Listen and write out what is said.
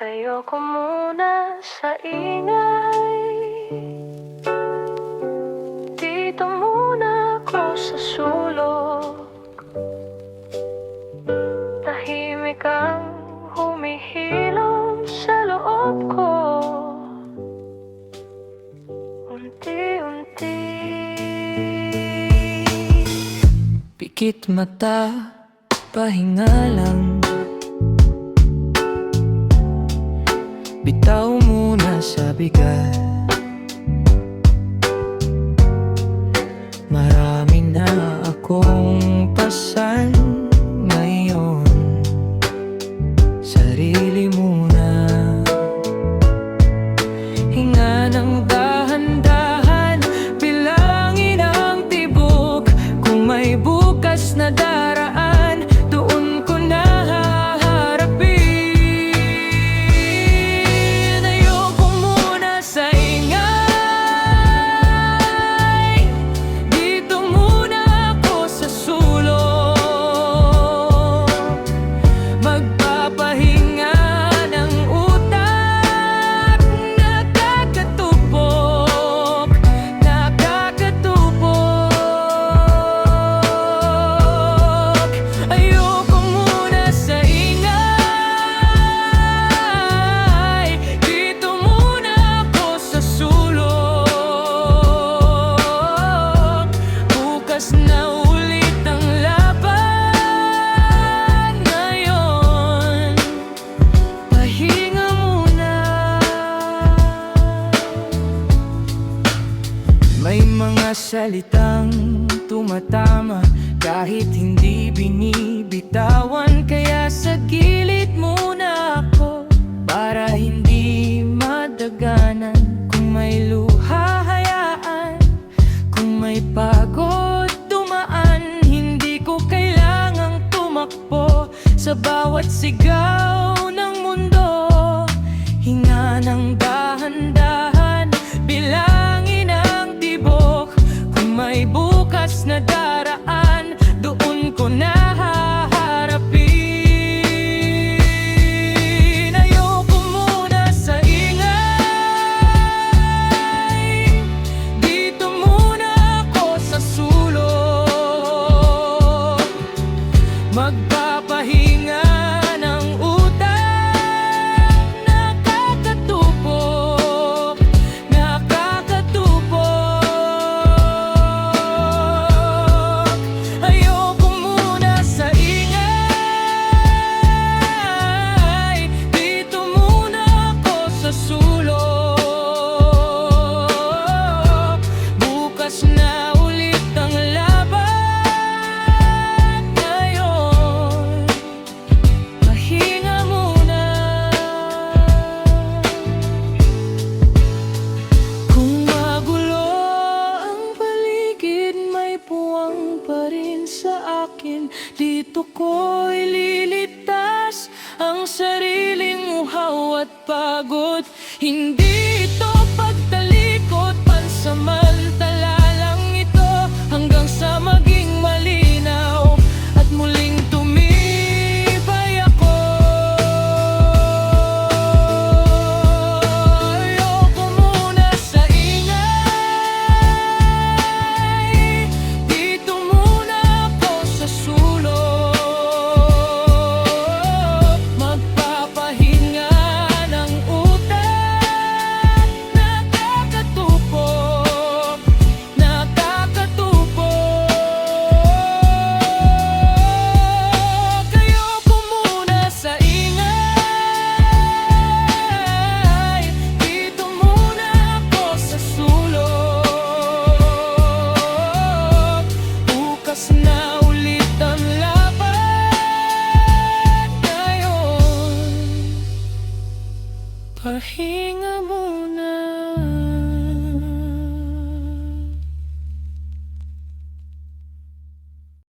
Ayoko muna sa ingay. Dito muna ako sa sulok. Tahimik ang humihilom sa loob ko. Unti-unti. Pikit mata, pahinga lang. Bitaw muna sa bigat. Marami na akong pasan ngayon. Sarili muna. Hinga ng dahan-dahan, bilangin ang tibok. Kung may bukas na daraan, doon ko na haharapin. Ayoko muna sa ingay. Dito muna ako sa sulok. Magpapahinga ng utak. Nakakatupok, nakakatupok. Ayoko muna sa ingay. Dito muna ako sa sulok. Bukas na ulit ang laban ngayon. Pahinga muna. May mga salitang tumatama kahit hindi binibitawan. Kaya sa gilid muna ako para hindi madaganan. Kung may luha, hayaan. Kung may pagod, dumaan. Hindi ko kailangang tumakbo sa bawat sigaw ng mundo. Hinga ng dahan-dahan, bilangin ang tibok. Kung may bukas na daraan, doon ko na haharapin. Ayoko muna sa ingay. Dito muna ako sa sulok. Magpapahinga ng utak. Nakakatupok, nakakatupok. Ayoko muna sa ingay. Dito muna ako sa sulok. Bukas na ulit ang laban ngayon. Pahinga muna. Kung magulo ang paligid, may puwang pa rin sa akin. Dito ko'y lilitas ang sariling uhaw at pagod. Hindi ito pagtalikod, pansamantala lang ito. Hanggang sa maging malinaw at muling tumibay ako. Ayoko muna sa ingay. Dito muna ako sa sulok. Magpapahinga ng utak. Nakakatupok, nakakatupok. Ayoko muna sa ingay. Dito muna ako sa sulok. Bukas na ulit ang laban ngayon. Pahinga mo.